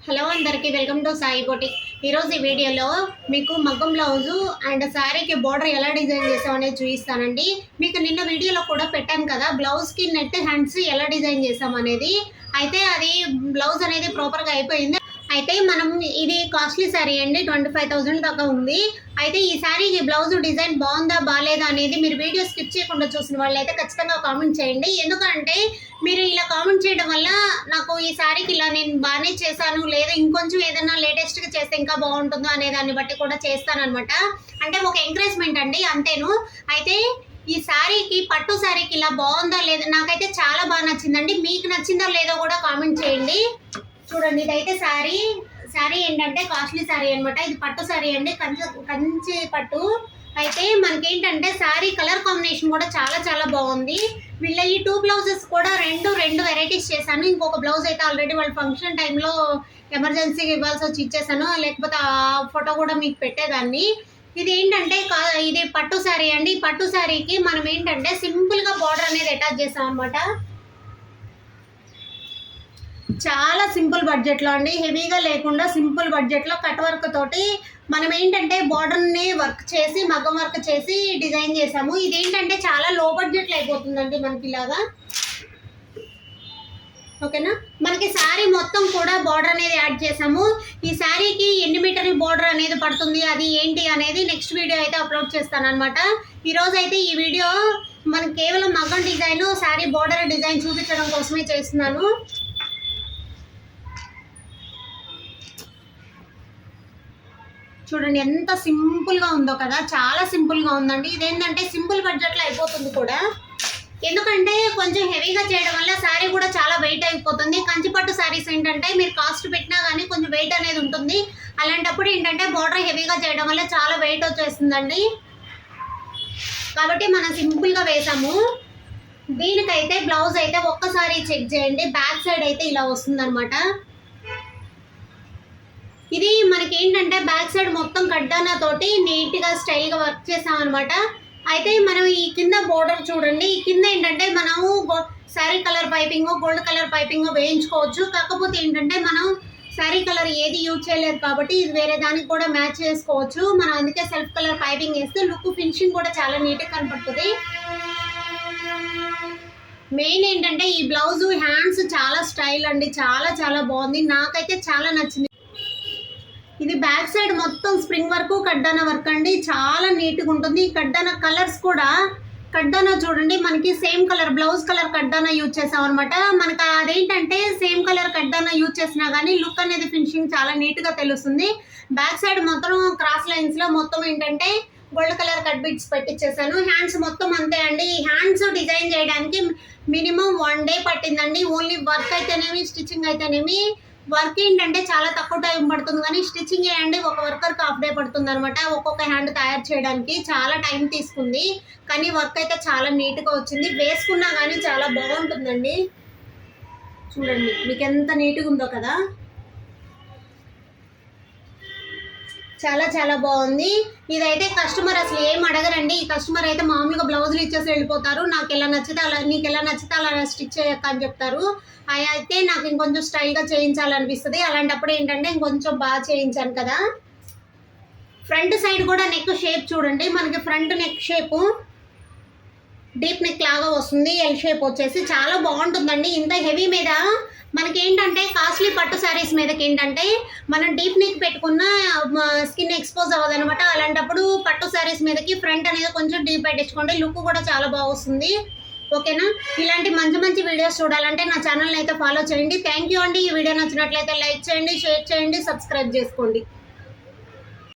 Hello అందరికీ welcome to Sai boutique. ఈరోజు ఈ వీడియోలో మీకు మగ్గం బ్లౌజు అండ్ శారీకి బార్డర్ ఎలా డిజైన్ చేసామనేది చూపిస్తానండి. మీకు నిన్న వీడియోలో కూడా పెట్టాను కదా, బ్లౌజ్కి నెట్ హ్యాండ్స్ ఎలా డిజైన్ చేసామనేది. అయితే అది బ్లౌజ్ అనేది ప్రాపర్గా అయిపోయింది. అయితే మనం ఇది కాస్ట్లీ శారీ అండి, 25,000 దాకా ఉంది. అయితే ఈ శారీకి బ్లౌజ్ డిజైన్ బాగుందా బాగాలేదా అనేది మీరు వీడియో స్కిప్ చేయకుండా చూసిన వాళ్ళు అయితే ఖచ్చితంగా కామెంట్ చేయండి. ఎందుకంటే మీరు ఇలా కామెంట్ చేయడం వల్ల నాకు ఈ శారీకి ఇలా నేను బాగానే చేశాను, లేదా ఇంకొంచెం ఏదైనా లేటెస్ట్గా చేస్తే ఇంకా బాగుంటుందో అనే దాన్ని బట్టి కూడా చేస్తానన్నమాట. అంటే ఒక ఎంకరేజ్మెంట్ అండి, అంతేను. అయితే ఈ శారీకి పట్టు శారీకి ఇలా బాగుందా లేదా, నాకైతే చాలా బాగా నచ్చిందండి. మీకు నచ్చిందో లేదో కూడా కామెంట్ చేయండి. చూడండి, ఇదైతే శారీ ఏంటంటే కాస్ట్లీ శారీ అనమాట. ఇది పట్టు శారీ అండి, కంచి పట్టు. అయితే మనకేంటంటే శారీ కలర్ కాంబినేషన్ కూడా చాలా చాలా బాగుంది. వీళ్ళ ఈ 2 బ్లౌజెస్ కూడా రెండు వెరైటీస్ చేశాను. ఇంకొక బ్లౌజ్ అయితే ఆల్రెడీ వాళ్ళ ఫంక్షన్ టైంలో ఎమర్జెన్సీగా ఇవ్వాల్సి వచ్చి ఇచ్చేసాను, లేకపోతే ఆ ఫోటో కూడా మీకు పెట్టేదాన్ని. ఇది ఏంటంటే ఇది పట్టు శారీ అండి. ఈ పట్టు శారీకి మనం ఏంటంటే సింపుల్గా బార్డర్ అనేది అటాచ్ చేసాం అనమాట. చాలా సింపుల్ బడ్జెట్లో అండి, హెవీగా లేకుండా సింపుల్ బడ్జెట్లో కట్ వర్క్ తోటి మనం ఏంటంటే బార్డర్ని వర్క్ చేసి మగ్గం వర్క్ చేసి డిజైన్ చేసాము. ఇదేంటంటే చాలా లో బడ్జెట్లో అయిపోతుందండి మనకి ఇలాగా. ఓకేనా, మనకి శారీ మొత్తం కూడా బార్డర్ అనేది యాడ్ చేసాము. ఈ శారీకి ఎన్ని మీటర్ల బార్డర్ అనేది పడుతుంది, అది ఏంటి అనేది నెక్స్ట్ వీడియో అయితే అప్లోడ్ చేస్తాను అనమాట. ఈరోజు అయితే ఈ వీడియో మనకి కేవలం మగ్గం డిజైన్, శారీ బార్డర్ డిజైన్ చూపించడం కోసమే చేస్తున్నాను. చూడండి ఎంత సింపుల్గా ఉందో కదా, చాలా సింపుల్గా ఉందండి. ఇదేంటంటే సింపుల్ బడ్జెట్లో అయిపోతుంది కూడా. ఎందుకంటే కొంచెం హెవీగా చేయడం వల్ల శారీ కూడా చాలా వెయిట్ అయిపోతుంది. కంచిపట్టు శారీస్ ఏంటంటే మీరు కాస్ట్ పెట్టినా కానీ కొంచెం వెయిట్ అనేది ఉంటుంది. అలాంటప్పుడు ఏంటంటే బార్డర్ హెవీగా చేయడం వల్ల చాలా వెయిట్ వచ్చేస్తుందండి. కాబట్టి మనం సింపుల్గా వేసాము. దీనికైతే బ్లౌజ్ అయితే ఒక్కసారి చెక్ చేయండి. బ్యాక్ సైడ్ అయితే ఇలా వస్తుందన్నమాట. ఇది మనకి ఏంటంటే బ్యాక్ సైడ్ మొత్తం కడ్డానా తోటి నీట్గా స్టైల్గా వర్క్ చేసామన్నమాట. అయితే మనం ఈ కింద బోర్డర్ చూడండి, ఈ కింద ఏంటంటే మనము sari colour piping, gold colour piping వేయించుకోవచ్చు. కాకపోతే ఏంటంటే మనం శారీ కలర్ ఏది యూజ్ చేయలేదు కాబట్టి ఇది వేరే దానికి కూడా మ్యాచ్ చేసుకోవచ్చు. మనం అందుకే సెల్ఫ్ కలర్ పైపింగ్ వేస్తే లుక్ ఫినిషింగ్ కూడా చాలా నీట్గా కనపడుతుంది. మెయిన్ ఏంటంటే ఈ బ్లౌజ్ హ్యాండ్స్ చాలా స్టైల్ అండి, చాలా చాలా బాగుంది, నాకైతే చాలా నచ్చింది. ఇది బ్యాక్ సైడ్ మొత్తం స్ప్రింగ్ వర్క్, కడ్డానా వర్క్ అండి, చాలా నీట్గా ఉంటుంది. కడ్డానా కలర్స్ కూడా, కడ్డానా చూడండి మనకి సేమ్ కలర్ బ్లౌజ్ కలర్ కడ్డానా యూజ్ చేసాం అనమాట. మనకు అదేంటంటే సేమ్ కలర్ కడ్డానా యూజ్ చేసినా కానీ లుక్ అనేది ఫినిషింగ్ చాలా నీట్గా తెలుస్తుంది. బ్యాక్ సైడ్ మొత్తం క్రాస్ లైన్స్లో మొత్తం ఏంటంటే గోల్డ్ కలర్ కట్ బిట్స్ పెట్టించేసాను. హ్యాండ్స్ మొత్తం అంతే అండి. ఈ హ్యాండ్స్ డిజైన్ చేయడానికి మినిమం 1 డే పట్టిందండి. ఓన్లీ వర్క్ అయితేనేమి స్టిచ్చింగ్ అయితేనేమి. వర్క్ ఏంటంటే చాలా తక్కువ టైం పడుతుంది, కానీ స్టిచ్చింగ్ చేయండి ఒక వర్కర్కి హాఫ్ డే పడుతుంది అనమాట. ఒక్కొక్క హ్యాండ్ తయారు చేయడానికి చాలా టైం తీసుకుంది, కానీ వర్క్ అయితే చాలా నీట్గా వచ్చింది. వేసుకున్నా కానీ చాలా బాగుంటుందండి. చూడండి మీకు ఎంత నీట్గా ఉందో కదా, చాలా చాలా బాగుంది. ఇదైతే కస్టమర్ అసలు ఏం అడగరండి. ఈ కస్టమర్ అయితే మామూలుగా బ్లౌజులు ఇచ్చేసి వెళ్ళిపోతారు. నాకు ఎలా నచ్చితే అలా, నీకు ఎలా నచ్చితే అలా స్టిచ్ చేయక్క అని చెప్తారు. అయితే నాకు ఇంకొంచెం స్టైల్గా చేయించాలనిపిస్తుంది. అలాంటప్పుడు ఏంటంటే ఇంకొంచెం బాగా చేయించాను కదా. ఫ్రంట్ సైడ్ కూడా నెక్ షేప్ చూడండి, మనకి front neck shape deep neck లాగా వస్తుంది. ఎల్ షేప్ వచ్చేసి చాలా బాగుంటుందండి. ఇంత హెవీ మీద మనకి ఏంటంటే కాస్ట్లీ పట్టు శారీస్ మీదకి ఏంటంటే మనం డీప్ నెక్ పెట్టుకున్న స్కిన్ ఎక్స్పోజ్ అవ్వదు అనమాట. అలాంటప్పుడు పట్టు శారీస్ మీదకి ఫ్రంట్ అనేది కొంచెం డీప్ పెట్టించుకోండి, లుక్ కూడా చాలా బాగా వస్తుంది. ఓకేనా, ఇలాంటి మంచి మంచి వీడియోస్ చూడాలంటే నా ఛానల్ని అయితే ఫాలో చేయండి. థ్యాంక్ యూ అండి. ఈ వీడియో నచ్చినట్లయితే లైక్ చేయండి, షేర్ చేయండి, సబ్స్క్రైబ్ చేసుకోండి.